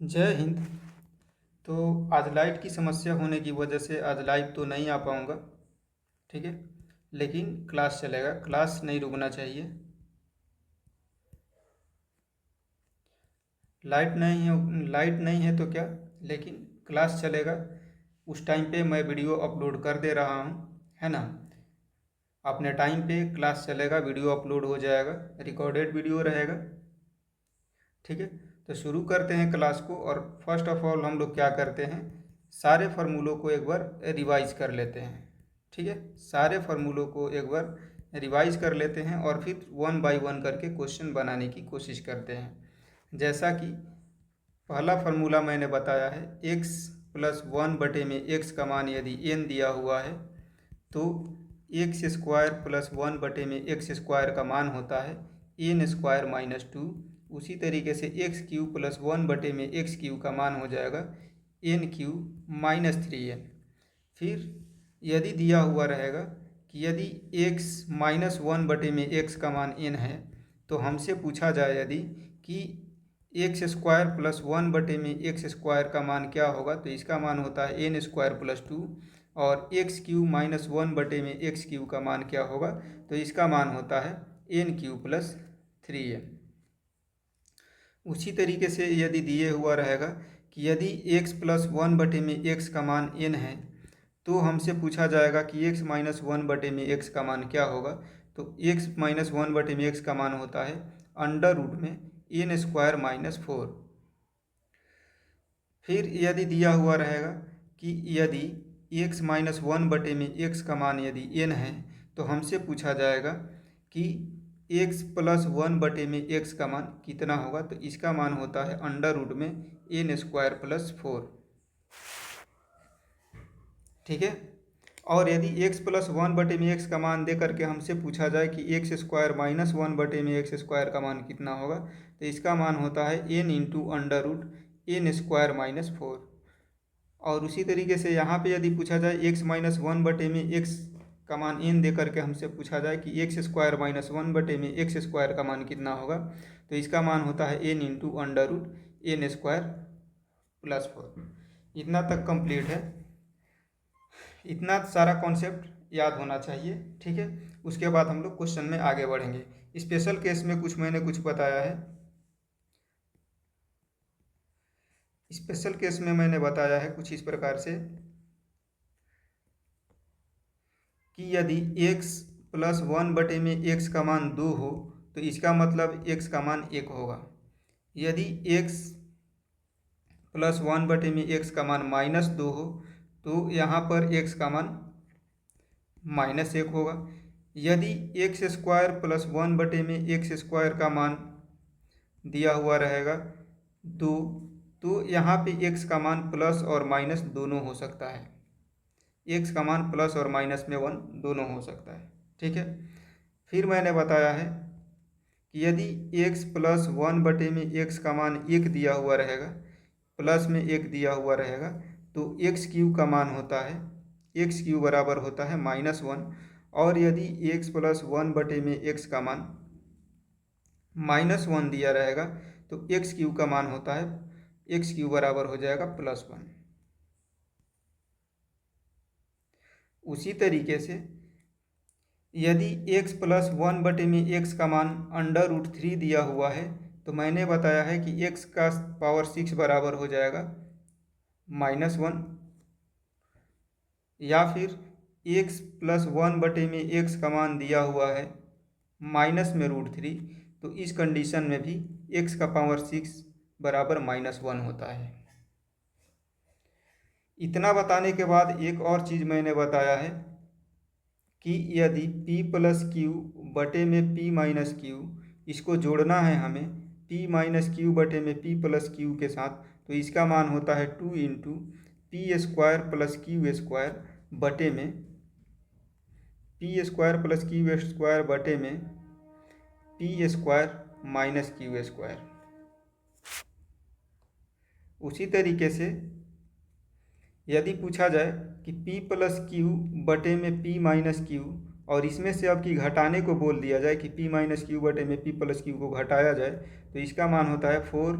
जय हिंद। तो आज लाइट की समस्या होने की वजह से आज लाइव तो नहीं आ पाऊँगा, ठीक है। लेकिन क्लास चलेगा, क्लास नहीं रुकना चाहिए। लाइट नहीं है तो क्या, लेकिन क्लास चलेगा। उस टाइम पे मैं वीडियो अपलोड कर दे रहा हूँ, है ना। अपने टाइम पे क्लास चलेगा, वीडियो अपलोड हो जाएगा, रिकॉर्डेड वीडियो रहेगा, ठीक है। तो शुरू करते हैं क्लास को। और फर्स्ट ऑफ ऑल हम लोग क्या करते हैं, सारे फार्मूलों को एक बार रिवाइज कर लेते हैं, ठीक है। सारे फार्मूलों को एक बार रिवाइज कर लेते हैं और फिर वन बाय वन करके क्वेश्चन बनाने की कोशिश करते हैं। जैसा कि पहला फार्मूला मैंने बताया है, x प्लस वन बटे में x का मान यदि n दिया हुआ है तो एक्स स्क्वायर प्लस वन बटे में एक्स स्क्वायर का मान होता है एन स्क्वायर माइनस टू। उसी तरीके से एक्स क्यू प्लस वन बटे में एक्स क्यू का मान हो जाएगा N Q minus three N. फिर यदि दिया हुआ रहेगा कि यदि एक्स माइनस वन बटे में एक्स का मान एन है तो हमसे पूछा जाए यदि कि एक्स स्क्वायर प्लस वन बटे में एक्स स्क्वायर का मान क्या होगा, तो इसका मान होता है एन स्क्वायर प्लस टू। और एक्स क्यू माइनस वन बटे में एक्स क्यू का मान क्या होगा, तो इसका मान होता है N Q plus three N. उसी तरीके से यदि दिए हुआ रहेगा कि यदि x प्लस वन बटे में x का मान n है तो हमसे पूछा जाएगा कि x माइनस वन बटे में x का मान क्या होगा, तो x माइनस वन बटे में x का मान होता है अंडर रूट में एन स्क्वायर माइनस फोर। फिर यदि दिया हुआ रहेगा कि यदि x माइनस वन बटे में x का मान यदि n है तो हमसे पूछा जाएगा कि x प्लस वन बटे में x का मान कितना होगा, तो इसका मान होता है अंडर रूट में एन स्क्वायर प्लस फोर, ठीक है। और यदि x प्लस वन बटे में x का मान दे करके हमसे पूछा जाए कि एक्स स्क्वायर माइनस वन बटे में एक्स स्क्वायर का मान कितना होगा, तो इसका मान होता है n into under root N square minus four. और उसी तरीके से यहाँ पे यदि पूछा जाए x माइनस वन बटे में x का मान n दे करके हमसे पूछा जाए कि एक्स स्क्वायर माइनस वन बटे में एक्स स्क्वायर का मान कितना होगा, तो इसका मान होता है n into under root N square plus four. इतना तक कंप्लीट है। इतना सारा कॉन्सेप्ट याद होना चाहिए, ठीक है। उसके बाद हम लोग क्वेश्चन में आगे बढ़ेंगे। स्पेशल केस में मैंने कुछ बताया है। स्पेशल केस में मैंने बताया है कुछ इस प्रकार से कि यदि x प्लस वन बटे में x का मान दो हो तो इसका मतलब x का मान एक होगा। यदि x प्लस वन बटे में x का मान माइनस दो हो तो यहाँ पर x का मान माइनस एक होगा। यदि एक्स स्क्वायर प्लस वन बटे में एक्स स्क्वायर का मान दिया हुआ रहेगा दो, तो यहाँ पे x का मान प्लस और माइनस दोनों हो सकता है। x का मान प्लस और माइनस में वन दोनों हो सकता है, ठीक है। फिर मैंने बताया है कि यदि x प्लस वन बटे में x का मान एक दिया हुआ रहेगा, प्लस में एक दिया हुआ रहेगा, तो एक्स क्यू का मान होता है एक्स क्यू बराबर होता है माइनस वन। और यदि x प्लस वन बटे में x का मान माइनस वन दिया रहेगा तो एक्स क्यू का मान होता है एक्स क्यू बराबर हो जाएगा प्लस वन। उसी तरीके से यदि x प्लस वन बटे में x का मान अंडर रूट थ्री दिया हुआ है तो मैंने बताया है कि x का पावर सिक्स बराबर हो जाएगा माइनस वन। या फिर x प्लस वन बटे में x का मान दिया हुआ है माइनस में रूट थ्री, तो इस कंडीशन में भी x का पावर सिक्स बराबर माइनस वन होता है। इतना बताने के बाद एक और चीज़ मैंने बताया है कि यदि p प्लस क्यू बटे में p माइनस क्यू, इसको जोड़ना है हमें p माइनस क्यू बटे में p प्लस क्यू के साथ, तो इसका मान होता है two into P square plus Q square बटे में P square plus Q square बटे में P square minus Q square. उसी तरीके से यदि पूछा जाए कि p प्लस क्यू बटे में p माइनस क्यू और इसमें से अब की घटाने को बोल दिया जाए कि p माइनस क्यू बटे में p प्लस क्यू को घटाया जाए, तो इसका मान होता है four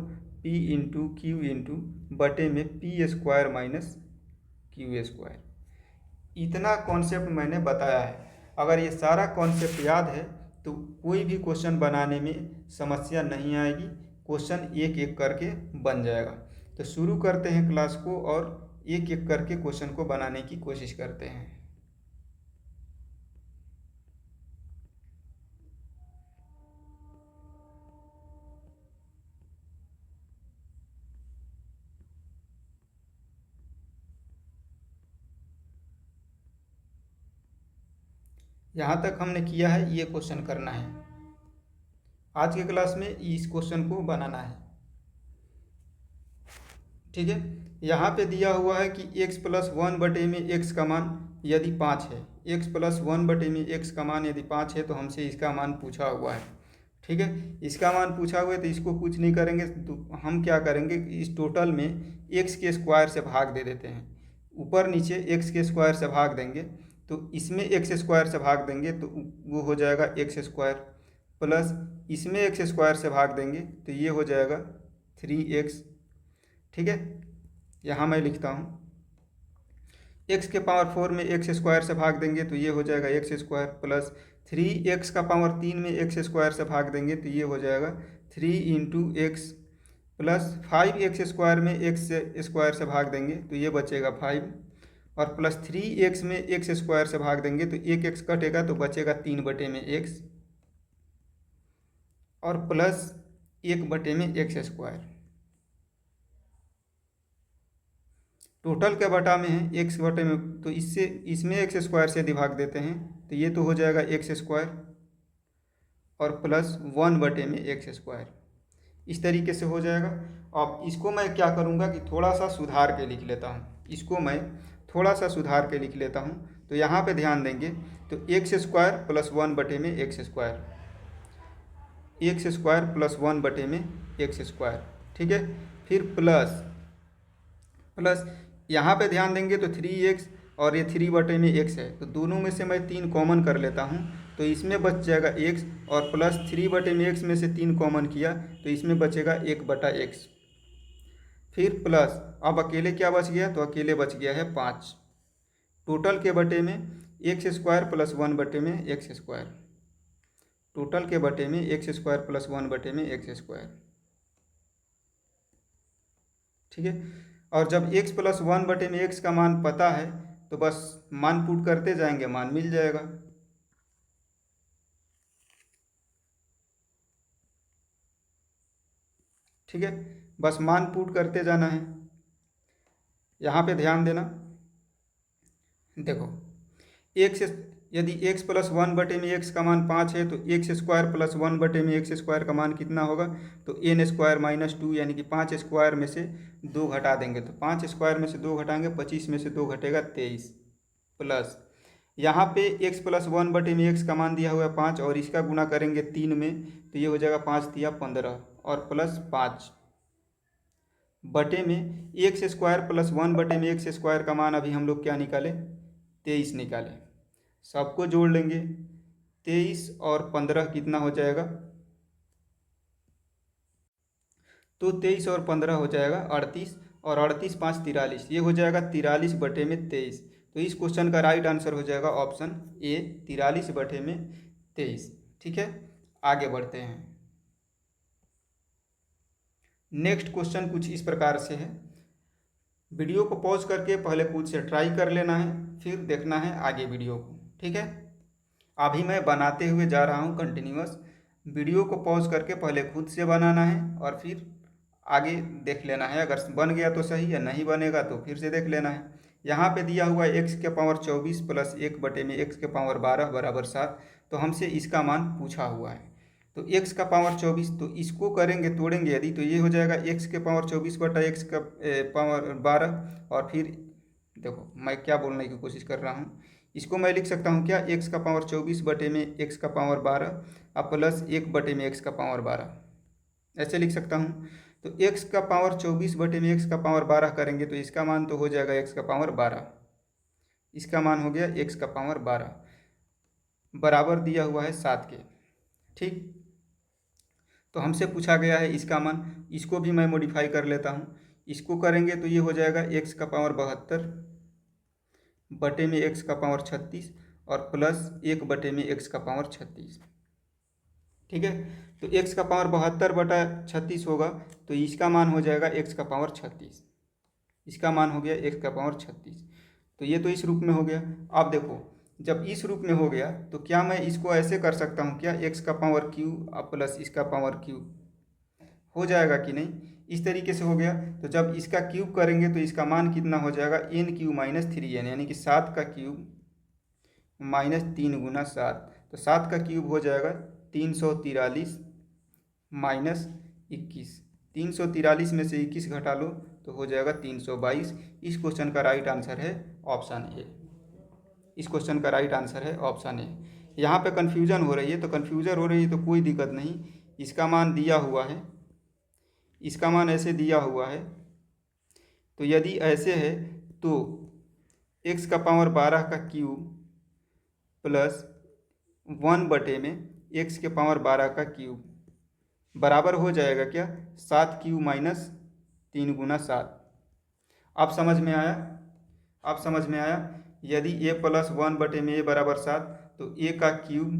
P into Q into बटे में P square minus Q square. इतना कॉन्सेप्ट मैंने बताया है। अगर ये सारा कॉन्सेप्ट याद है तो कोई भी क्वेश्चन बनाने में समस्या नहीं आएगी, क्वेश्चन एक एक करके बन जाएगा। तो शुरू करते हैं क्लास को और एक एक करके क्वेश्चन को बनाने की कोशिश करते हैं। यहाँ तक हमने किया है, ये क्वेश्चन करना है। आज के क्लास में इस क्वेश्चन को बनाना है, ठीक है। यहाँ पे दिया हुआ है कि x प्लस 1/में x का मान यदि 5 है, x प्लस 1/में x का मान यदि 5 है तो हमसे इसका मान पूछा हुआ है, ठीक है। इसका मान पूछा हुआ है तो इसको कुछ नहीं करेंगे, तो हम क्या करेंगे, इस टोटल में x के स्क्वायर से भाग दे देते हैं। ऊपर नीचे x के स्क्वायर से भाग देंगे तो इसमें x स्क्वायर से भाग देंगे तो वो हो जाएगा x स्क्वायर, प्लस इसमें x स्क्वायर से भाग देंगे तो ये हो जाएगा 3x, ठीक है। यहाँ मैं लिखता हूँ x के पावर 4 में x स्क्वायर से भाग देंगे तो ये हो जाएगा x स्क्वायर, प्लस 3x का पावर 3 में x स्क्वायर से भाग देंगे तो ये हो जाएगा 3 into x, plus 5x square में x स्क्वायर से भाग देंगे तो ये बचेगा 5, और प्लस 3x में x स्क्वायर से भाग देंगे तो एक x कटेगा तो बचेगा 3/x, और प्लस 1/में x स्क्वायर। टोटल क्या बटा में है, x बटे में, तो इससे इसमें x स्क्वायर से यदि भाग देते हैं तो ये तो हो जाएगा x स्क्वायर और प्लस 1/में x स्क्वायर। इस तरीके से हो जाएगा। अब इसको मैं क्या करूँगा कि थोड़ा सा सुधार के लिख लेता हूँ, इसको मैं थोड़ा सा सुधार के लिख लेता हूँ। तो यहाँ पे ध्यान देंगे तो x स्क्वायर प्लस 1/में x square, x square plus 1/में x स्क्वायर, ठीक है। फिर प्लस यहाँ पे ध्यान देंगे तो 3x और ये 3/में x है, तो दोनों में से मैं 3 कॉमन कर लेता हूँ तो इसमें बच जाएगा x, और प्लस 3/में x में से 3 कॉमन किया तो इसमें बचेगा 1/x। फिर प्लस अब अकेले क्या बच गया, तो अकेले बच गया है 5। टोटल के बटे में x स्क्वायर प्लस 1/में x स्क्वायर, टोटल के बटे में x स्क्वायर प्लस 1/में x स्क्वायर, ठीक है। और जब x प्लस 1/में x का मान पता है तो बस मान पुट करते जाएंगे, मान मिल जाएगा। ठीक है, बस मान पुट करते जाना है। यहाँ पे ध्यान देना, देखो x यदि x प्लस 1/में x का मान 5 है तो x स्क्वायर प्लस 1/में x स्क्वायर का मान कितना होगा, तो n स्क्वायर माइनस 2, यानी कि 5 स्क्वायर में से 2 घटा देंगे तो 5 स्क्वायर में से 2 घटाएंगे 25 में से 2 घटेगा 23, प्लस यहाँ पे x प्लस 1/में x का मान दिया हुआ है 5 और इसका गुना करेंगे 3 में तो ये हो जाएगा 5 तिया 15 और प्लस 5 बटे में x स्क्वायर प्लस 1/में x स्क्वायर का मान अभी हम लोग क्या निकाले, 23 निकाले। सबको जोड़ लेंगे 23 और 15 कितना हो जाएगा, तो 23 और 15 हो जाएगा 38, और 38 5 43, ये हो जाएगा 43/23। तो इस क्वेश्चन का राइट आंसर हो जाएगा ऑप्शन ए 43/23। ठीक है, आगे बढ़ते हैं। नेक्स्ट क्वेश्चन कुछ इस प्रकार से है, वीडियो को पॉज करके पहले खुद से ट्राई कर लेना है, फिर देखना है आगे वीडियो को। ठीक है, अभी मैं बनाते हुए जा रहा हूँ कंटिन्यूअस, वीडियो को पॉज करके पहले खुद से बनाना है और फिर आगे देख लेना है। अगर बन गया तो सही, या नहीं बनेगा तो फिर से देख लेना है। यहाँ पे दिया हुआ है x के पावर 24 प्लस 1/में x के पावर 12 बराबर 7, तो हमसे इसका मान पूछा हुआ है। तो x का पावर 24, तो इसको करेंगे तोड़ेंगे यदि, तो ये हो जाएगा x के पावर 24/x का पावर 12, और फिर देखो मैं क्या बोलने की कोशिश कर रहा हूँ, इसको मैं लिख सकता हूँ क्या, x का पावर 24/में x का पावर 12 और प्लस 1/में x का पावर 12, ऐसे लिख सकता हूँ। तो x का पावर 24/में x का पावर 12 करेंगे तो इसका मान तो हो जाएगा x का पावर 12, इसका मान हो गया x का पावर 12 बराबर दिया हुआ है 7 के। ठीक, तो हमसे पूछा गया है इसका मान, इसको भी मैं मॉडिफाई कर लेता हूँ। इसको करेंगे तो ये हो जाएगा x का पावर 72 बटे में x का पावर 36 और प्लस 1 बटे में x का पावर 36। ठीक है, तो x का पावर 72 बटा 36 होगा, तो इसका मान हो जाएगा x का पावर 36। इसका मान हो गया x का पावर 36। तो ये तो इस रूप में हो गया। अब देखो, जब इस रूप में हो गया तो क्या मैं इसको ऐसे कर सकता हूँ क्या, x का पावर क्यू प्लस इसका पावर क्यू हो जाएगा कि नहीं, इस तरीके से हो गया। तो जब इसका क्यूब करेंगे तो इसका मान कितना हो जाएगा, एन क्यू माइनस 3n, यानी कि 7 का क्यूब माइनस 3 गुना 7। तो 7 का क्यूब हो जाएगा 343 माइनस 21। 343 में से 21 घटा लो तो हो जाएगा 322। इस क्वेश्चन का राइट आंसर है ऑप्शन ए। इस क्वेश्चन का राइट आंसर है ऑप्शन ए। यहाँ पे कन्फ्यूजन हो रही है, तो कन्फ्यूजन हो रही है तो कोई दिक्कत नहीं, इसका मान दिया हुआ है, इसका मान ऐसे दिया हुआ है। तो यदि ऐसे है तो x का पावर 12 का क्यूब प्लस 1 बटे में x के पावर 12 का क्यूब बराबर हो जाएगा क्या, 7 क्यू माइनस 3 गुना 7। आप समझ में आया, आप समझ में आया। यदि a प्लस 1 बटे में a बराबर 7, तो a का क्यूब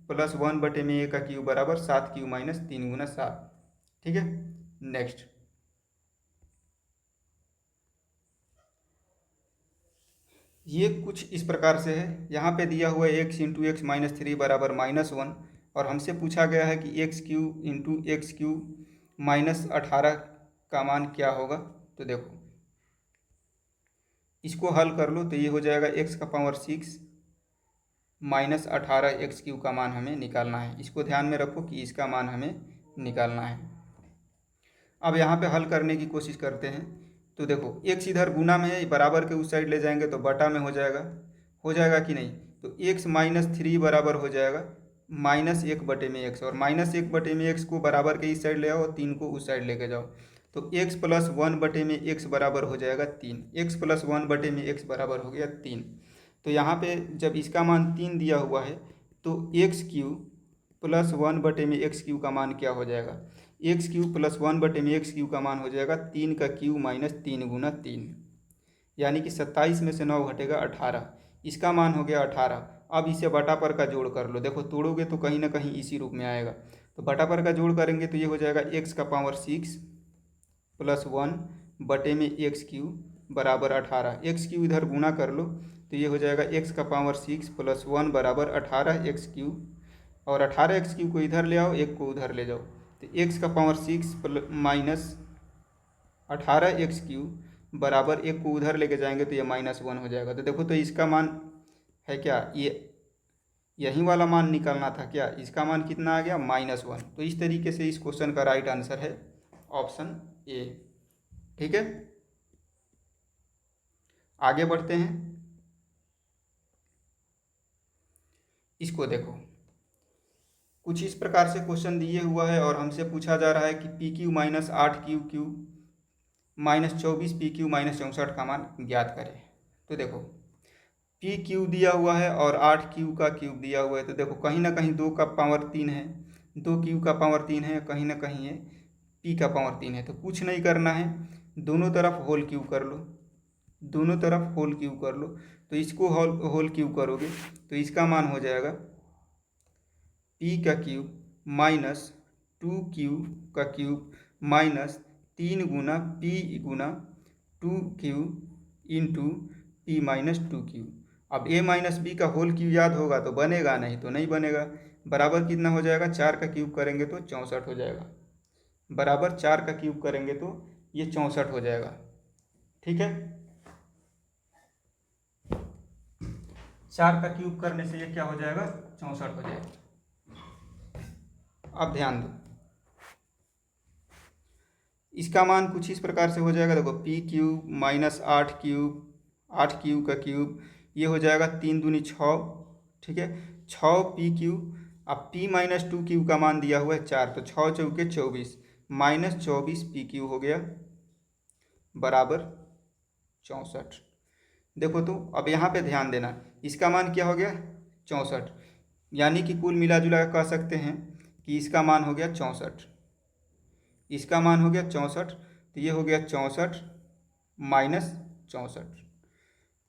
प्लस 1 बटे में a का क्यूब बराबर 7 क्यू माइनस 3 गुना 7। ठीक है, नेक्स्ट। ये कुछ इस प्रकार से है, यहाँ पे दिया हुआ है x इंटू एक्स माइनस 3 बराबर -1, और हमसे पूछा गया है कि x Q into x Q minus 18 का मान क्या होगा। तो देखो, इसको हल कर लो तो ये हो जाएगा x का पावर 6 माइनस 18 एक्स क्यू का मान हमें निकालना है। इसको ध्यान में रखो कि इसका मान हमें निकालना है। अब यहाँ पे हल करने की कोशिश करते हैं। तो देखो, x इधर गुना में है, बराबर के उस साइड ले जाएंगे तो बटा में हो जाएगा कि नहीं। तो x माइनस 3 बराबर हो जाएगा -1 बटे में x, और -1 बटे में x को बराबर के इस साइड ले आओ और 3 को उस साइड लेके जाओ। तो x प्लस 1 बटे में x बराबर हो जाएगा 3। x प्लस 1 बटे में x बराबर हो गया 3। तो यहाँ पे जब इसका मान 3 दिया हुआ है तो एक्स क्यू प्लस 1 बटे में एक्स क्यू का मान क्या हो जाएगा, एक्स क्यू प्लस 1 बटे में एक्स क्यू का मान हो जाएगा 3 का क्यू माइनस 3 गुना 3, यानी कि 27 में से 9 घटेगा 18। इसका मान हो गया 18। अब इसे बटा पर का जोड़ कर लो। देखो, तोड़ोगे तो कहीं ना कहीं इसी रूप में आएगा। तो बटा पर का जोड़ करेंगे तो ये हो जाएगा एक्स का पावर 6 प्लस 1 बटे में एक्स क्यू बराबर 18। एक्स क्यू इधर गुना कर लो तो ये हो जाएगा एक्स का पावर 6 प्लस 1 बराबर 18 एक्स क्यू, और 18 एक्स क्यू को इधर ले आओ, एक को उधर ले जाओ। तो एक्स का पावर 6 माइनस 18 एक्स क्यू बराबर एक को उधर लेके जाएंगे तो ये -1 हो जाएगा। तो देखो, तो इसका मान है क्या, ये यही वाला मान निकालना था क्या, इसका मान कितना आ गया -1। तो इस तरीके से इस क्वेश्चन का राइट आंसर है ऑप्शन ए। ठीक है, आगे बढ़ते हैं। इसको देखो, कुछ इस प्रकार से क्वेश्चन दिए हुआ है और हमसे पूछा जा रहा है कि P Q minus 8 Q Q minus 24 P Q minus 64 का मान ज्ञात करें। तो देखो, पी क्यू दिया हुआ है और 8 क्यू का क्यूब दिया हुआ है। तो देखो, कहीं ना कहीं 2 का पावर 3 है, 2 क्यू का पावर 3 है, कहीं ना कहीं ये पी का पावर 3 है। तो कुछ नहीं करना है, दोनों तरफ होल क्यूब कर लो, दोनों तरफ होल क्यूब कर लो। तो इसको होल क्यूब करोगे तो इसका मान हो जाएगा पी का क्यूब माइनस 2 क्यू का क्यूब माइनस 3 गुना पी गुना 2 Q into P minus 2 Q. अब ए माइनस बी का होल क्यूब याद होगा तो बनेगा, नहीं तो नहीं बनेगा। बराबर कितना हो जाएगा, 4 का क्यूब करेंगे तो 64 हो जाएगा। बराबर 4 का क्यूब करेंगे तो ये 64 हो जाएगा। ठीक है, 4 का क्यूब करने से ये क्या हो जाएगा, 64 हो जाएगा। अब ध्यान दो, इसका मान कुछ इस प्रकार से हो जाएगा। देखो, P cube minus 8 cube, 8 cube का क्यूब, ये हो जाएगा 3 दूनी 6। ठीक है, 6 पी क्यूब। अब पी माइनस 2 क्यूब का मान दिया हुआ है 4, तो 6 चौके 24 माइनस 24 पी क्यूब हो गया बराबर 64। देखो, तो अब यहाँ पे ध्यान देना, इसका मान क्या हो गया 64, यानी कि कुल मिला जुला कह सकते हैं कि इसका मान हो गया 64। इसका मान हो गया 64, तो ये हो गया 64 माइनस 64,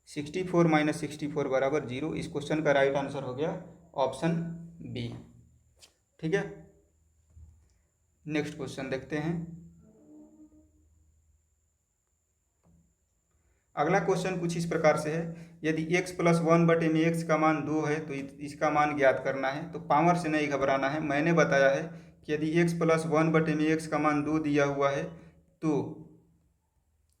64 माइनस 64 बराबर 0। इस क्वेश्चन का राइट आंसर हो गया ऑप्शन बी। ठीक है, नेक्स्ट क्वेश्चन देखते हैं। अगला क्वेश्चन कुछ इस प्रकार से है, यदि x प्लस 1/में x का मान 2 है तो इसका मान ज्ञात करना है। तो पावर से नहीं घबराना है, मैंने बताया है कि यदि x प्लस 1/में x का मान 2 दिया हुआ है तो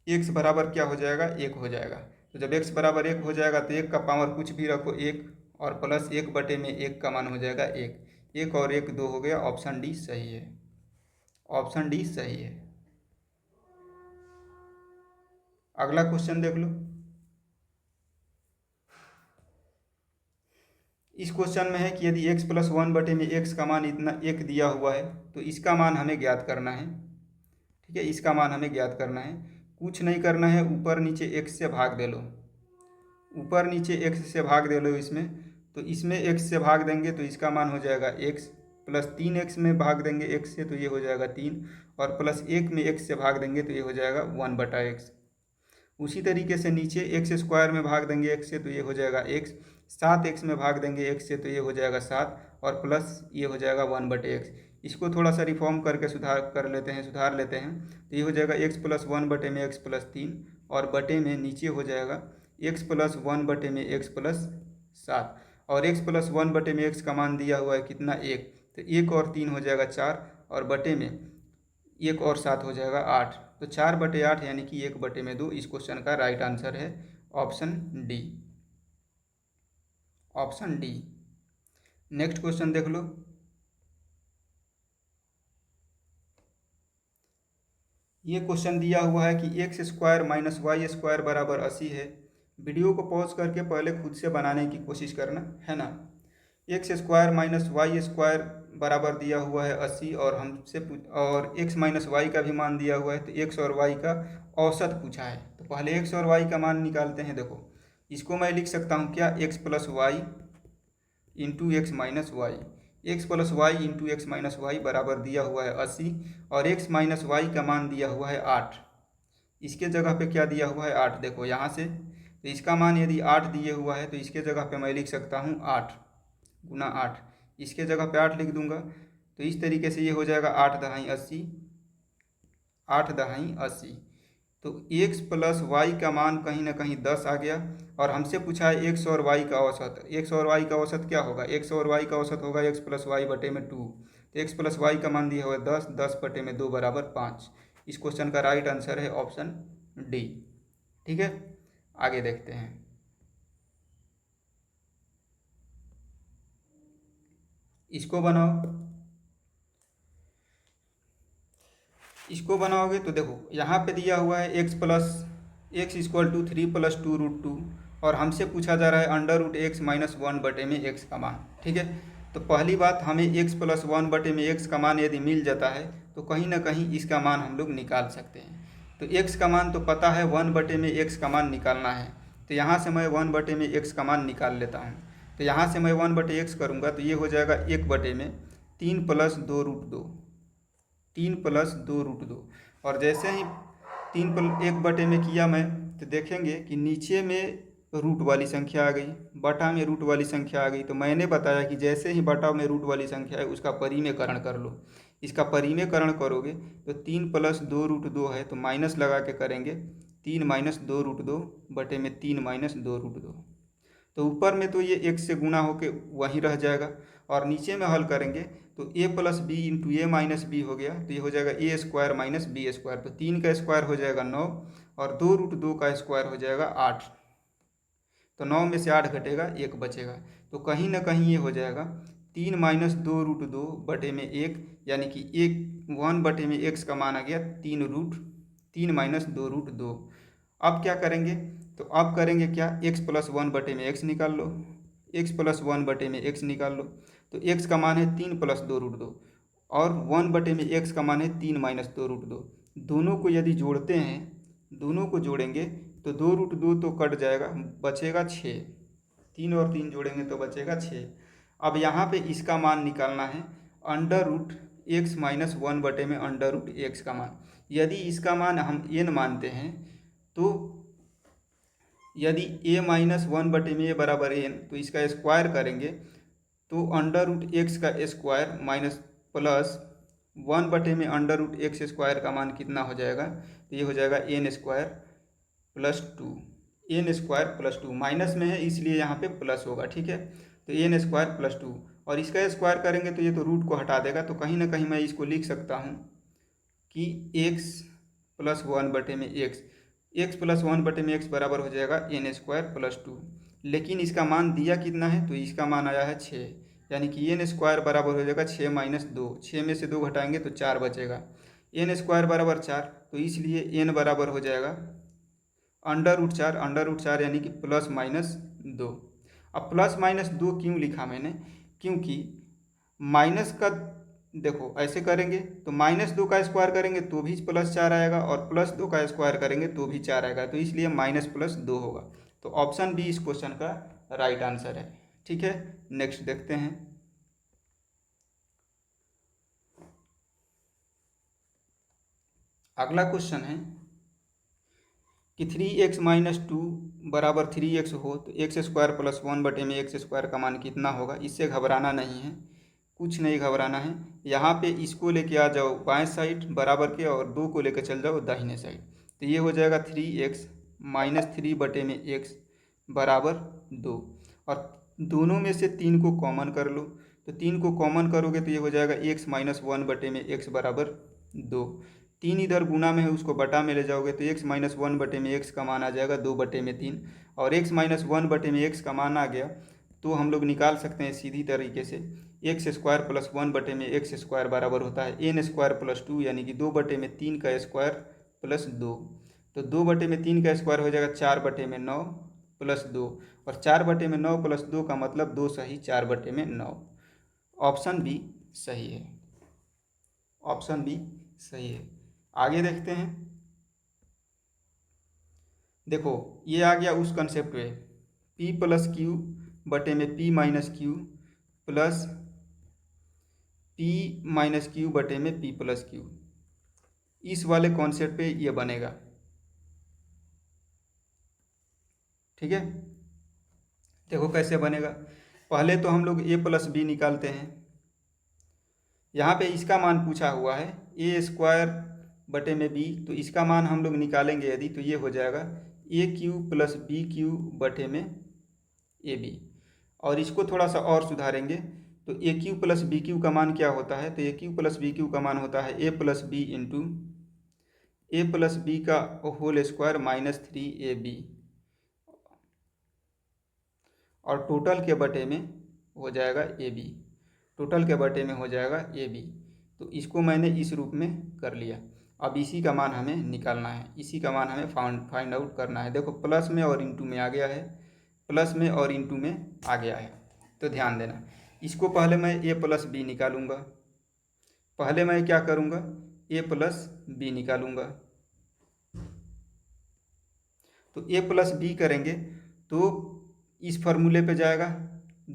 x बराबर क्या हो जाएगा, 1 हो जाएगा। तो जब x बराबर 1 हो जाएगा तो 1 का पावर कुछ भी रखो 1, और प्लस 1/1 का मान हो जाएगा 1। 1 और 1 2 हो गया, ऑप्शन डी सही है, ऑप्शन डी सही है। अगला क्वेश्चन देख लो। इस क्वेश्चन में है कि यदि x प्लस 1/में x का मान इतना 1 दिया हुआ है तो इसका मान हमें ज्ञात करना है। ठीक है, इसका मान हमें ज्ञात करना है। कुछ नहीं करना है, ऊपर नीचे x से भाग दे लो, ऊपर नीचे x से भाग दे लो इसमें। तो इसमें x से भाग देंगे तो इसका मान हो जाएगा x, प्लस 3x में भाग देंगे x से तो ये हो जाएगा 3, और प्लस 1 में x से भाग देंगे तो ये हो जाएगा 1/x। उसी तरीके से नीचे एक्स स्क्वायर में भाग देंगे x से तो ये हो जाएगा x, 7x में भाग देंगे x से तो ये हो जाएगा 7, और प्लस ये हो जाएगा 1/x। इसको थोड़ा सा रिफॉर्म करके सुधार लेते हैं। तो ये हो जाएगा x प्लस 1/में x प्लस 3, और बटे में नीचे हो जाएगा x प्लस 1/में x प्लस 7, और x प्लस 1/में x का मान दिया हुआ है कितना, 1, तो 1 और 3 हो जाएगा 4, और बटे में 1 और 7 हो जाएगा 8, तो 4/8 यानी कि 1/2। इस क्वेश्चन का राइट आंसर है option D, option D. Next question देख लो। ये क्वेश्चन दिया हुआ है कि x square minus Y square बराबर 80 है। वीडियो को पॉज करके पहले खुद से बनाने की कोशिश करना है ना। x square minus Y square बराबर दिया हुआ है 80, और हमसे और x माइनस वाई का भी मान दिया हुआ है, तो x और y का औसत पूछा है। तो पहले x और y का मान निकालते हैं। देखो, इसको मैं लिख सकता हूँ क्या, x plus Y into X minus Y, X plus Y into X minus Y बराबर दिया हुआ है 80, और x माइनस वाई का मान दिया हुआ है 8। इसके जगह पे क्या दिया हुआ है, 8। देखो यहाँ से, तो इसका मान यदि 8 दिए हुआ है तो इसके जगह पे मैं लिख सकता हूँ 8 गुना 8, इसके जगह पे 8 लिख दूंगा। तो इस तरीके से ये हो जाएगा 8 दहाई 80, 8 दहाई 80। तो x प्लस वाई का मान कहीं ना कहीं 10 आ गया, और हमसे पूछा है x और y का औसत। x और y का औसत क्या होगा, x और y का औसत होगा x प्लस वाई बटे में 2। तो x प्लस वाई का मान दिया हुआ है 10, 10 बटे में 2 बराबर 5। इस क्वेश्चन का राइट आंसर है ऑप्शन डी। ठीक है, आगे देखते हैं। इसको बनाओ, इसको बनाओगे तो देखो यहाँ पे दिया हुआ है x इक्वल टू 3 प्लस 2√2, और हमसे पूछा जा रहा है अंडर रूट x माइनस 1/में x का मान। ठीक है, तो पहली बात, हमें x प्लस 1/में x का मान यदि मिल जाता है तो कहीं ना कहीं इसका मान हम लोग निकाल सकते हैं। तो x का मान तो पता है, 1/में x का मान निकालना है। तो यहाँ से मैं 1/में x का मान निकाल लेता हूँ। तो यहाँ से मैं 1/x करूँगा तो ये हो जाएगा 1/3 प्लस 2√2, 3 प्लस 2√2। और जैसे ही 1/में किया मैं, तो देखेंगे कि नीचे में रूट वाली संख्या आ गई, बटा में रूट वाली संख्या आ गई। तो मैंने बताया कि जैसे ही बटा में रूट वाली संख्या है उसका परिमेयकरण कर लो। इसका परिमेयकरण करोगे तो 3 प्लस 2√2 है, तो माइनस लगा के करेंगे, 3 माइनस 2√2 बटे में 3 माइनस 2√2। तो ऊपर में तो ये एक से गुना होके वहीं रह जाएगा, और नीचे में हल करेंगे तो a plus B into A minus B हो गया, तो ये हो जाएगा A square minus B square. तो 3 का स्क्वायर हो जाएगा 9, और 2√2 का स्क्वायर हो जाएगा 8। तो 9 में से 8 घटेगा, 1 बचेगा। तो कहीं ना कहीं ये हो जाएगा 3 माइनस 2√2 बटे में 1, यानी कि 1/में x का मान आ गया 3 माइनस 2√2। अब क्या करेंगे, तो अब करेंगे क्या, x प्लस 1/में x निकाल लो, x प्लस 1/में x निकाल लो। तो x का मान है 3 प्लस 2√2, और 1/में x का मान है 3 माइनस 2√2। दोनों को यदि जोड़ते हैं, दोनों को जोड़ेंगे तो 2√2 तो कट जाएगा, बचेगा 6। 3 और 3 जोड़ेंगे तो बचेगा 6। अब यहाँ पे इसका मान निकालना है, under root x minus 1/√x का मान। यदि इसका मान हम n मानते हैं तो यदि a माइनस 1/में बराबर n, तो इसका स्क्वायर करेंगे तो √x का स्क्वायर माइनस प्लस 1/√x² का मान कितना हो जाएगा, तो ये हो जाएगा n² + 2 माइनस में है इसलिए यहाँ पे प्लस होगा, ठीक है। तो n² + 2 और इसका स्क्वायर करेंगे तो ये तो रूट को हटा देगा, तो कहीं ना कहीं मैं इसको लिख सकता हूँ कि x + 1/x, x + 1/x बराबर हो जाएगा n² + 2। लेकिन इसका मान दिया कितना है, तो इसका मान आया है 6, यानी कि n² बराबर हो जाएगा 6 - 2, 6 में से 2 घटाएंगे तो 4 बचेगा। n² बराबर 4, तो इसलिए n बराबर हो जाएगा √4 यानी कि ±2। अब +-2 क्यों लिखा मैंने, क्योंकि माइनस का देखो ऐसे करेंगे तो -2 का स्क्वायर करेंगे तो भी +4 आएगा और +2 का स्क्वायर करेंगे तो भी 4 आएगा, तो इसलिए -+2 होगा। तो ऑप्शन बी इस क्वेश्चन का राइट आंसर है, ठीक है। नेक्स्ट देखते हैं। अगला क्वेश्चन है कि 3x - 2 बराबर 3x हो तो x² + 1/x² का मान कितना होगा। इससे घबराना नहीं है, कुछ नहीं घबराना है। यहाँ पे इसको लेके आ जाओ बाएं साइड बराबर के और 2 को लेकर चल जाओ दाहिने साइड, तो ये हो जाएगा 3x - 3/x बराबर 2, और दोनों में से 3 को कॉमन कर लो, तो 3 को कॉमन करोगे तो ये हो जाएगा x - 1/x बराबर 2। 3 इधर गुना में है उसको बटा में ले जाओगे तो x - 1/x का मान आ जाएगा 2/3, और x - 1/x का मान आ गया तो हम लोग निकाल सकते हैं सीधी तरीके से। x² + 1/x² बराबर होता है n² + 2, यानी कि 2/3 का स्क्वायर प्लस 2, तो 2/3 का स्क्वायर हो जाएगा 4/9 + 2, और 4/9 + 2 का मतलब 2 सही 4/9। ऑप्शन बी सही है, ऑप्शन बी सही है। आगे देखते हैं। देखो ये आ गया उस कंसेप्ट में p + q बटे में p - q plus p - q बटे में p + q, इस वाले कॉन्सेप्ट पे ये बनेगा, ठीक है। देखो कैसे बनेगा। पहले तो हम लोग a + b निकालते हैं। यहाँ पे इसका मान पूछा हुआ है a² बटे में b, तो इसका मान हम लोग निकालेंगे यदि, तो ये हो जाएगा aq + bq बटे में ab, और इसको थोड़ा सा और सुधारेंगे तो aq + bq का मान क्या होता है, तो aq + bq का मान होता है a + b into a + b का होल स्क्वायर -3ab, और टोटल के बटे में हो जाएगा ab, टोटल के बटे में हो जाएगा ab। तो इसको मैंने इस रूप में कर लिया। अब इसी का मान हमें निकालना है, इसी का मान हमें फाइंड आउट करना है। देखो प्लस में और इंटू में आ गया है, प्लस में और इंटू में आ गया है, तो ध्यान देना। इसको पहले मैं a + b निकालूंगा, पहले मैं क्या करूंगा a + b निकालूंगा, तो a + b करेंगे तो इस फॉर्मूले पे जाएगा,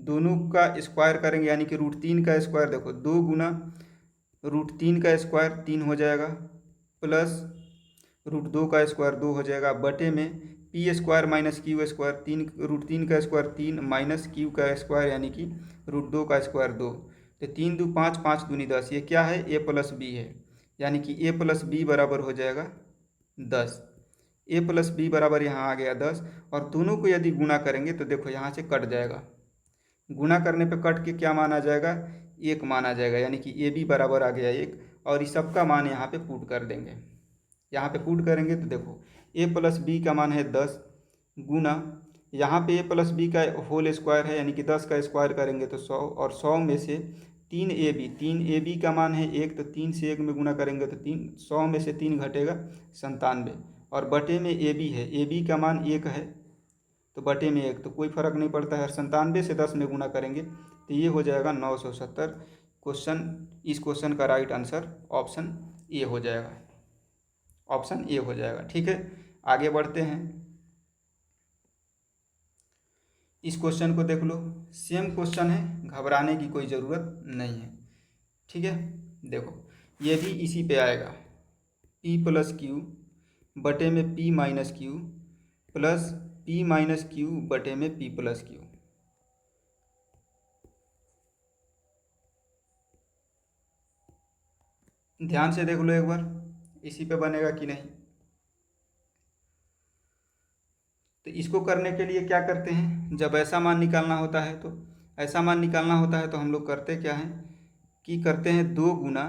दोनों का स्क्वायर करेंगे यानी कि √3 का स्क्वायर, देखो 2 गुना √3 का स्क्वायर 3 हो जाएगा, प्लस √2 का स्क्वायर 2 हो जाएगा, बटे में p² - q², 3 √3 का स्क्वायर 3 माइनस q का स्क्वायर यानी कि √2 का स्क्वायर 2, तो 3 दूनी 5, 5 दूनी 10, ये क्या है a + b है, यानी कि a + b बराबर हो जाएगा 10। a + b बराबर यहाँ आ गया 10, और दोनों को यदि गुणा करेंगे तो देखो यहाँ से कट जाएगा, गुणा करने पे कट के क्या मान आ जाएगा, 1 मान आ जाएगा, यानी कि ab बराबर आ गया 1, और इस सब का मान यहाँ पे पुट कर देंगे। यहाँ पे पुट करेंगे तो देखो a + b का मान है 10 गुना यहाँ पे a + b का होल स्क्वायर है यानी कि 10 का स्क्वायर करेंगे तो 100, और 100 में से 3ab का मान है 1, तो 3 से 1 में गुना करेंगे तो 3, 100 में से 3 घटेगा 97, और बटे में ab है, ab का मान 1 है तो बटे में 1, तो कोई फर्क नहीं पड़ता है, 97 से 10 में गुना करेंगे तो ये हो जाएगा 970। इस क्वेश्चन का राइट आंसर ऑप्शन ए हो जाएगा, ऑप्शन ए हो जाएगा, ठीक है। आगे बढ़ते हैं। इस क्वेश्चन को देख लो, सेम क्वेश्चन है, घबराने की कोई ज़रूरत नहीं है, ठीक है। देखो ये भी इसी पे आएगा, पी प्लस क्यू बटे में P minus Q plus P minus Q बटे में पी प्लस क्यू। ध्यान से देख लो एक बार, इसी पे बनेगा कि नहीं। तो इसको करने के लिए क्या करते हैं, जब ऐसा मान निकालना होता है तो हम लोग करते क्या हैं कि करते हैं 2 गुना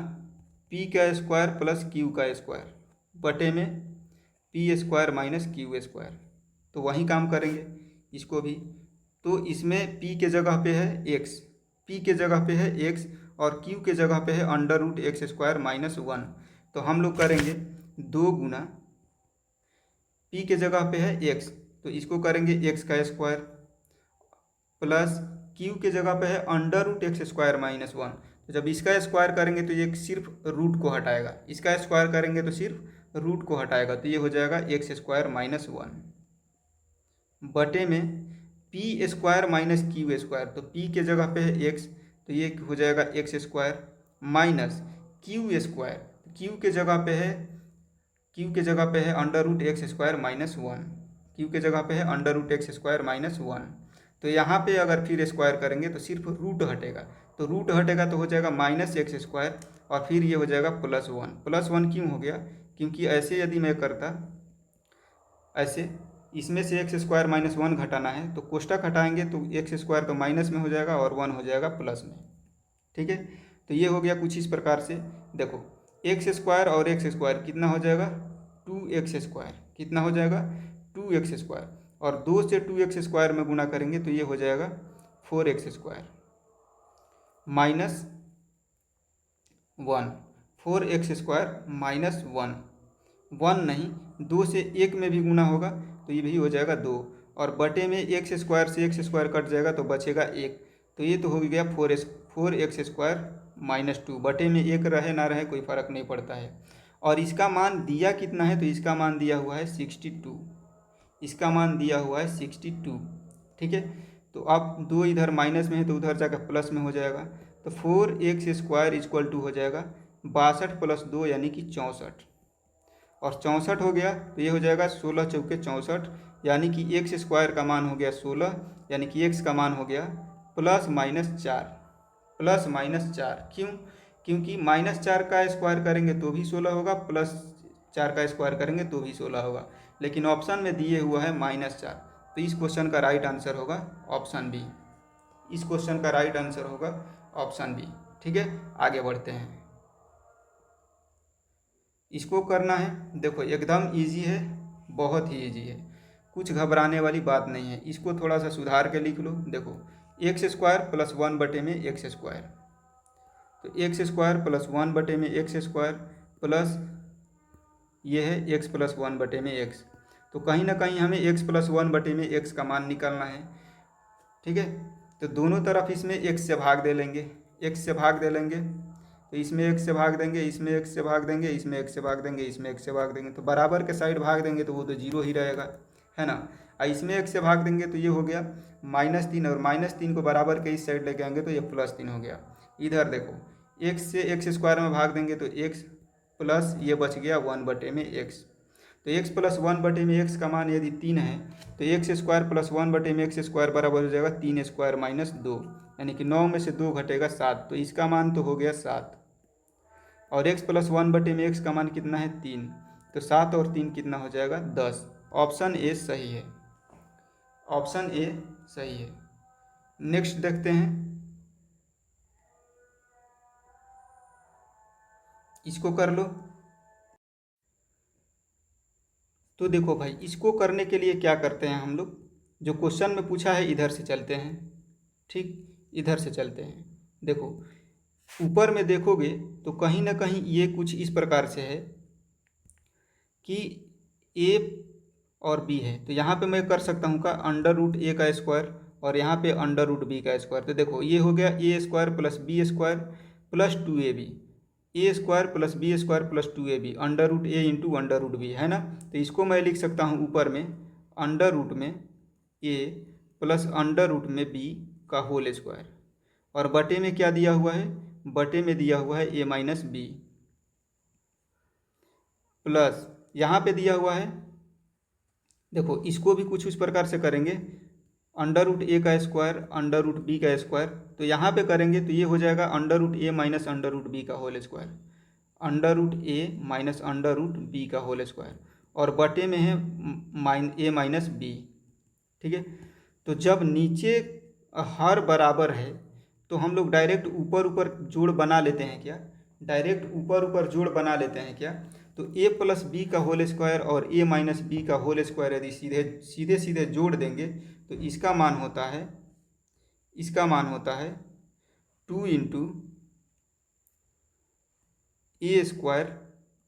पी का स्क्वायर प्लस क्यू का स्क्वायर बटे में P square minus Q square. तो वही काम करेंगे इसको भी। तो इसमें पी के जगह पे है एक्स, और क्यू के जगह पे है under root X square minus 1। तो हम लोग करेंगे 2 गुना पी के जगह पे है एक्स, तो इसको करेंगे एक्स का स्क्वायर प्लस क्यू के जगह पे है under root X square minus 1। तो जब इसका स्क्वायर करेंगे तो ये सिर्फ रूट को हटाएगा, इसका स्क्वायर करेंगे तो सिर्फ रूट को हटाएगा, तो ये हो जाएगा एक्स स्क्वायर माइनस 1 बटे में P square minus Q square. तो पी के जगह पे है एक्स, तो ये हो जाएगा X square minus Q square, Q के जगह पे है under root X square minus 1, Q के जगह पे है under root X square minus 1। तो यहाँ पे अगर फिर स्क्वायर करेंगे तो सिर्फ रूट हटेगा, तो रूट हटेगा तो हो जाएगा माइनस एक्स स्क्वायर और फिर ये हो जाएगा प्लस 1। प्लस 1 क्यों हो गया, क्योंकि ऐसे यदि मैं करता ऐसे, इसमें से एक्स स्क्वायर माइनस 1 घटाना है तो कोष्टक हटाएंगे तो एक्स स्क्वायर तो माइनस में हो जाएगा और 1 हो जाएगा प्लस में। ठीक है, तो ये हो गया कुछ इस प्रकार से। देखो एक्स स्क्वायर और एक्स स्क्वायर कितना हो जाएगा 2x स्क्वायर, कितना हो जाएगा 2x स्क्वायर, और 2 से 2x स्क्वायर में गुना करेंगे तो ये हो जाएगा 4x square minus 1, 4x square minus 1 नहीं 2 से 1 में भी गुना होगा तो ये भी हो जाएगा 2, और बटे में एक्स स्क्वायर से एक्स स्क्वायर कट जाएगा तो बचेगा 1, तो ये तो हो गया 4x स्क्वायर माइनस 2। बटे में 1 रहे ना रहे कोई फ़र्क नहीं पड़ता है। और इसका मान दिया कितना है, तो इसका मान दिया हुआ है 62, इसका मान दिया हुआ है 62। ठीक है, तो अब 2 इधर माइनस में है तो उधर जाकर प्लस में हो जाएगा, तो 4x स्क्वायर इक्वल टू हो जाएगा 62 प्लस 2 यानी कि 64, और 64 हो गया तो ये हो जाएगा 16 चौके 64, यानी कि एक्स स्क्वायर का मान हो गया 16, यानी कि एक्स का मान हो गया प्लस माइनस 4। क्यों, क्योंकि माइनस 4 का स्क्वायर करेंगे तो भी 16 होगा, प्लस 4 का स्क्वायर करेंगे तो भी 16 होगा, लेकिन ऑप्शन में दिए हुआ है -4, तो इस क्वेश्चन का राइट आंसर होगा ऑप्शन बी। इस क्वेश्चन का राइट आंसर होगा ऑप्शन बी। ठीक है, आगे बढ़ते हैं। इसको करना है, देखो एकदम इजी है, बहुत ही इजी है, कुछ घबराने वाली बात नहीं है। इसको थोड़ा सा सुधार के लिख लो। देखो एक्स स्क्वायर प्लस 1 बटे में एक्स स्क्वायर, तो एक्स स्क्वायर प्लस 1 बटे में एक्स स्क्वायर प्लस ये है एक्स प्लस 1 बटे में एक्स, तो कहीं ना कहीं हमें एक्स प्लस 1 बटे में एक्स का मान निकालना है। ठीक है, तो दोनों तरफ इसमें एक्स से भाग दे लेंगे, तो इसमें एक्स से भाग देंगे, इसमें एक्स से भाग देंगे, इसमें एक्स से भाग देंगे, इसमें एक्स से भाग देंगे, तो बराबर के साइड भाग देंगे तो वो तो 0 ही रहेगा, है ना। और इसमें एक्स से भाग देंगे तो ये हो गया -3, और -3 को बराबर के इस साइड लेके आएंगे तो ये +3 हो गया। इधर देखो एक्स से एक्स स्क्वायर में भाग देंगे तो एक्स प्लस ये बच गया 1 बटे में एक्स, तो एक्स प्लस 1 बटे में एक्स का मान यदि 3 है तो एक्स स्क्वायर प्लस 1 बटे में एक्स स्क्वायर बराबर हो जाएगा 3 स्क्वायर माइनस 2, यानी कि 9 में से 2 घटेगा 7, तो इसका मान तो हो गया 7, और x प्लस 1 बटे में x का मान कितना है 3, तो 7 और 3 कितना हो जाएगा 10। ऑप्शन ए सही है, ऑप्शन ए सही है। नेक्स्ट देखते हैं, इसको कर लो। तो देखो भाई, इसको करने के लिए क्या करते हैं हम लोग, जो क्वेश्चन में पूछा है इधर से चलते हैं। ठीक, इधर से चलते हैं। देखो ऊपर में देखोगे तो कहीं ना कहीं ये कुछ इस प्रकार से है कि a और b है, तो यहाँ पे मैं कर सकता हूँ का अंडर रूट a का स्क्वायर और यहाँ पे अंडर रूट b का स्क्वायर। तो देखो ये हो गया a square plus b square plus 2ab, a square plus b square plus 2ab, under root a into under root b, है ना। तो इसको मैं लिख सकता हूँ ऊपर में अंडर रूट में a प्लस अंडर रूट में b का होल स्क्वायर, और बटे में क्या दिया हुआ है बटे में दिया हुआ है a माइनस बी, प्लस यहाँ पे दिया हुआ है, देखो इसको भी कुछ उस प्रकार से करेंगे, अंडर रूट ए का स्क्वायर अंडर रूट बी का स्क्वायर, तो यहाँ पे करेंगे तो ये हो जाएगा अंडर रूट ए माइनस अंडर रूट बी का होल स्क्वायर, अंडर रूट ए माइनस अंडर रूट बी का होल स्क्वायर, और बटे में है ए माइनस बी। ठीक है, तो जब नीचे हर बराबर है तो हम लोग डायरेक्ट ऊपर ऊपर जोड़ बना लेते हैं क्या, डायरेक्ट ऊपर ऊपर जोड़ बना लेते हैं क्या। तो a प्लस बी का होल स्क्वायर और a माइनस बी का होल स्क्वायर यदि सीधे सीधे जोड़ देंगे तो इसका मान होता है, इसका मान होता है 2 इंटू ए स्क्वायर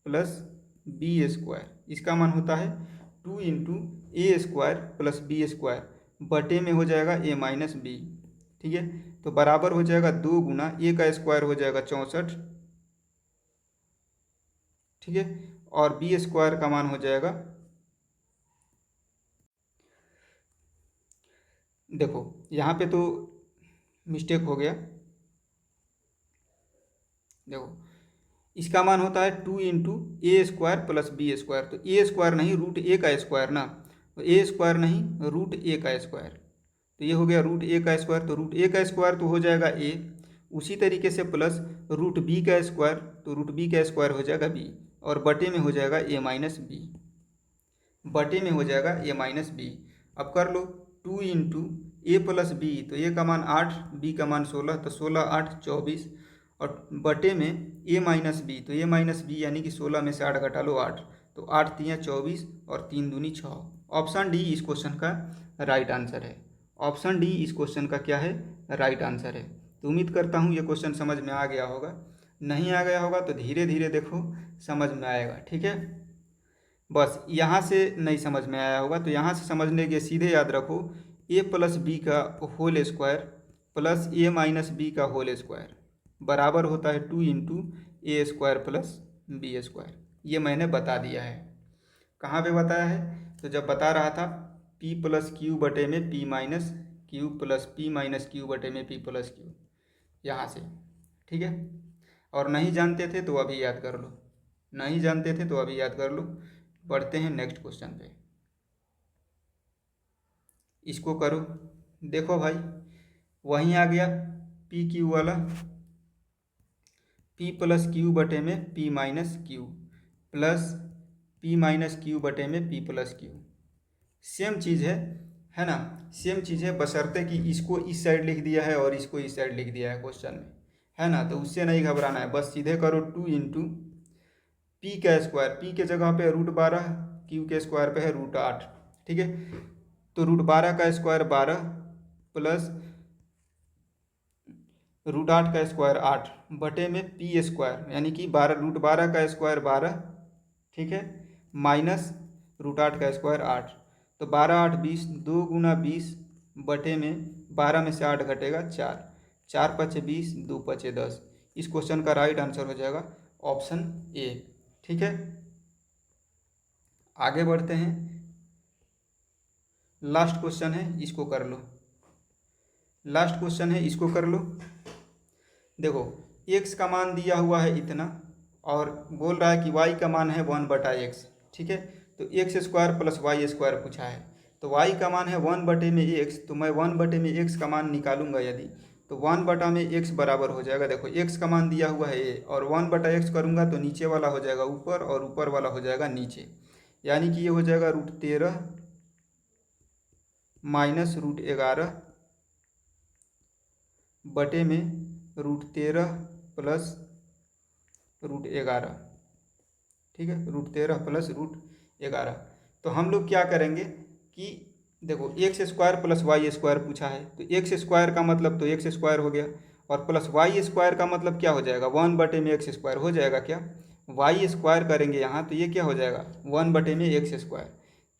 प्लस बी स्क्वायर, इसका मान होता है 2 इंटू ए स्क्वायर प्लस बी स्क्वायर, बटे में हो जाएगा a माइनस बी। ठीक है, तो बराबर हो जाएगा 2 गुना a का स्क्वायर हो जाएगा 64, ठीक है, और बी स्क्वायर का मान हो जाएगा, देखो यहाँ पे तो मिस्टेक हो गया, देखो इसका मान होता है 2 इंटू ए स्क्वायर प्लस बी स्क्वायर, तो ए स्क्वायर नहीं रूट ए का स्क्वायर ना, तो ए स्क्वायर नहीं रूट ए का स्क्वायर, तो ये हो गया रूट ए का स्क्वायर, तो रूट ए का स्क्वायर तो हो जाएगा ए, उसी तरीके से प्लस रूट बी का स्क्वायर, तो रूट बी का स्क्वायर हो जाएगा बी, और बटे में हो जाएगा ए माइनस बी, बटे में हो जाएगा ए माइनस बी। अब कर लो 2 इंटू ए प्लस बी, तो ए का मान 8, बी का मान 16, तो 16 8 24, और बटे में ए माइनस बी, तो ए माइनस बी यानी कि 16 में से 8 घटा लो 8, तो 8 3 24 और 3 दूनी 6। ऑप्शन डी इस क्वेश्चन का राइट आंसर है, ऑप्शन डी इस क्वेश्चन का क्या है, राइट आंसर है। तो उम्मीद करता हूँ ये क्वेश्चन समझ में आ गया होगा, नहीं आ गया होगा तो धीरे धीरे देखो समझ में आएगा। ठीक है, बस यहाँ से नहीं समझ में आया होगा तो यहाँ से समझने के सीधे याद रखो ए प्लस बी का होल स्क्वायर प्लस ए माइनस बी का होल स्क्वायर बराबर होता है 2 इंटू ए स्क्वायर प्लस बी स्क्वायर। ये मैंने बता दिया है, कहाँ पे बताया है, तो जब बता रहा था p प्लस क्यू बटे में p minus Q plus p minus Q बटे में p प्लस क्यू, यहाँ से। ठीक है, और नहीं जानते थे तो अभी याद कर लो, नहीं जानते थे तो अभी याद कर लो। बढ़ते हैं नेक्स्ट क्वेश्चन पे, इसको करो, देखो भाई वहीं आ गया पी क्यू वाला, p प्लस क्यू बटे में p minus Q plus p minus Q बटे में p प्लस क्यू, सेम चीज़ है ना, सेम चीज़ है, बशर्ते कि इसको इस साइड लिख दिया है और इसको इस साइड लिख दिया है क्वेश्चन में, है ना, तो उससे नहीं घबराना है, बस सीधे करो 2 इंटू पी का स्क्वायर, पी के जगह पे √12, क्यू के स्क्वायर पे है √8। ठीक है, तो √12 का स्क्वायर 12 प्लस √8 का स्क्वायर 8 बटे में पी स्क्वायर यानी कि √12 का स्क्वायर 12, ठीक है, माइनस √8 का स्क्वायर 8, तो 12 8 20, 2 गुना 20 बटे में 12 में से 8 घटेगा 4, 4 पचे 20, 2 पचे 10। इस क्वेश्चन का राइट आंसर हो जाएगा ऑप्शन ए। ठीक है, आगे बढ़ते हैं, लास्ट क्वेश्चन है, इसको कर लो, लास्ट क्वेश्चन है, इसको कर लो। देखो x का मान दिया हुआ है इतना और बोल रहा है कि y का मान है 1/x। ठीक है, तो x square plus Y square पूछा है, तो y का मान है 1 बटे में x, तो मैं 1 बटे में x का मान निकालूंगा यदि, तो 1 बटा में x बराबर हो जाएगा, देखो x का मान दिया हुआ है a, और 1 बटा x करूँगा तो नीचे वाला हो जाएगा ऊपर और ऊपर वाला हो जाएगा नीचे, यानी कि ये हो जाएगा √13 माइनस √11 बटे में √13 प्लस √11। ठीक है, √13 प्लस √11। तो हम लोग क्या करेंगे कि देखो X square plus Y square पूछा है, तो एक्स स्क्वायर का मतलब तो एक्स स्क्वायर हो गया, और प्लस वाई स्क्वायर का मतलब क्या हो जाएगा, 1 बटे में एक्स स्क्वायर हो जाएगा क्या, वाई स्क्वायर करेंगे यहाँ तो ये क्या हो जाएगा 1 बटे में एक्स स्क्वायर,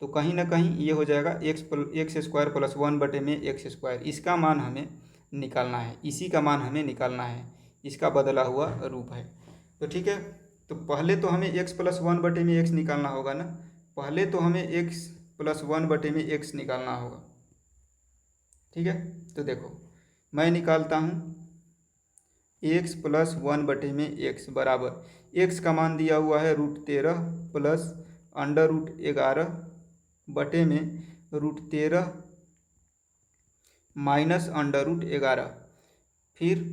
तो कहीं ना कहीं ये हो जाएगा एक्स स्क्वायर प्लस 1 बटे में एक्स स्क्वायर, इसका मान हमें निकालना है, इसी का मान हमें निकालना है, इसका बदला हुआ रूप है। तो ठीक है, तो पहले तो हमें x प्लस 1 बटे में x निकालना होगा ना, पहले तो हमें x प्लस 1 बटे में x निकालना होगा। ठीक है, तो देखो मैं निकालता हूँ एक्स प्लस 1/x बराबर एक्स का मान दिया हुआ है √13 प्लस √11 बटे में √13 माइनस √11। फिर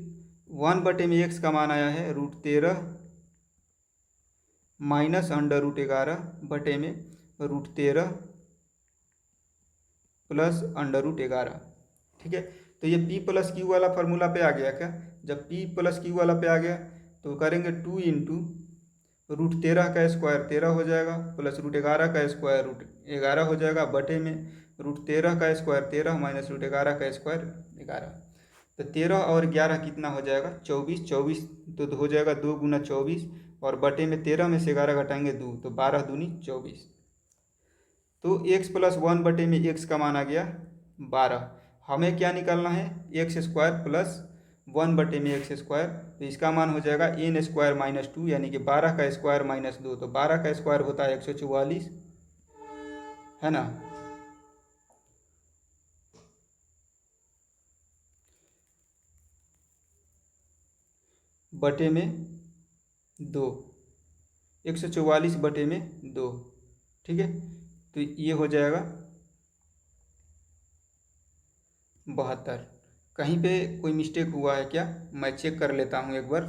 1/x का मान आया है √13 माइनस √11 बटे में √13 प्लस √11। ठीक है, तो ये p प्लस क्यू वाला फार्मूला पे आ गया क्या। जब p प्लस क्यू वाला पे आ गया तो करेंगे 2 इंटू √13 का स्क्वायर 13 हो जाएगा प्लस √11 का स्क्वायर √11 हो जाएगा बटे में √13 का स्क्वायर 13 माइनस √11 का स्क्वायर 11। तो 13 और 11 कितना हो जाएगा 24, 24 तो हो जाएगा 2 गुना 24 और बटे में 13 में से 11 घटाएंगे 2 तो 12 दूनी 24। तो x प्लस 1/में x का मान आ गया 12। हमें क्या निकालना है एक्स स्क्वायर प्लस 1/में एक्स स्क्वायर, तो इसका मान हो जाएगा n स्क्वायर माइनस 2 यानी कि 12 का स्क्वायर माइनस 2, तो 12 का स्क्वायर होता है 144, है ना। बटे में 2, 144 बटे में 2। ठीक है, तो ये हो जाएगा 72। कहीं पे कोई मिस्टेक हुआ है क्या, मैं चेक कर लेता हूँ एक बार।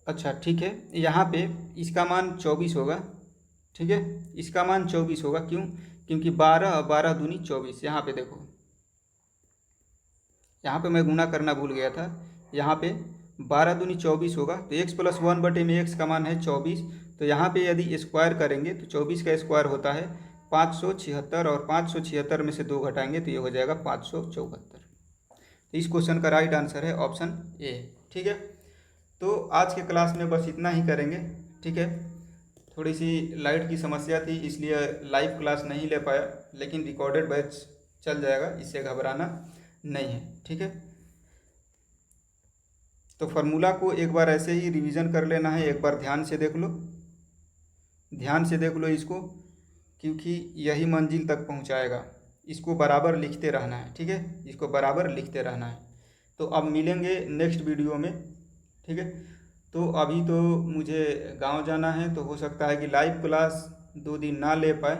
अच्छा ठीक है, यहाँ पे इसका मान 24 होगा। ठीक है, इसका मान 24 होगा, क्यों, क्योंकि 12 12 दूनी 24। यहाँ पे देखो, यहाँ पे मैं गुना करना भूल गया था। यहाँ पे 12 दूनी 24 होगा, तो x प्लस 1/में x का मान है 24। तो यहाँ पे यदि स्क्वायर करेंगे तो 24 का स्क्वायर होता है 576 और 576 में से 2 घटाएंगे तो ये हो जाएगा 574। तो इस क्वेश्चन का राइट आंसर है ऑप्शन ए। ठीक है, तो आज के क्लास में बस इतना ही करेंगे। ठीक है, थोड़ी सी लाइट की समस्या थी इसलिए लाइव क्लास नहीं ले पाया, लेकिन रिकॉर्डेड बैच चल जाएगा, इससे घबराना नहीं है। ठीक है, तो फार्मूला को एक बार ऐसे ही रिवीजन कर लेना है, एक बार ध्यान से देख लो, ध्यान से देख लो इसको, क्योंकि यही मंजिल तक पहुंचाएगा। इसको बराबर लिखते रहना है। ठीक है, इसको बराबर लिखते रहना है। तो अब मिलेंगे नेक्स्ट वीडियो में। ठीक है, तो अभी तो मुझे गांव जाना है, तो हो सकता है कि लाइव क्लास 2 दिन ना ले पाए,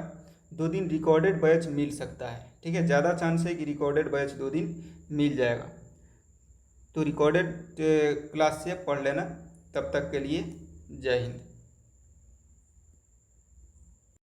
2 दिन रिकॉर्डेड बैच मिल सकता है। ठीक है, ज़्यादा चांस है कि रिकॉर्डेड बैच 2 दिन मिल जाएगा। तो रिकॉर्डेड क्लास से पढ़ लेना। तब तक के लिए जय हिंद।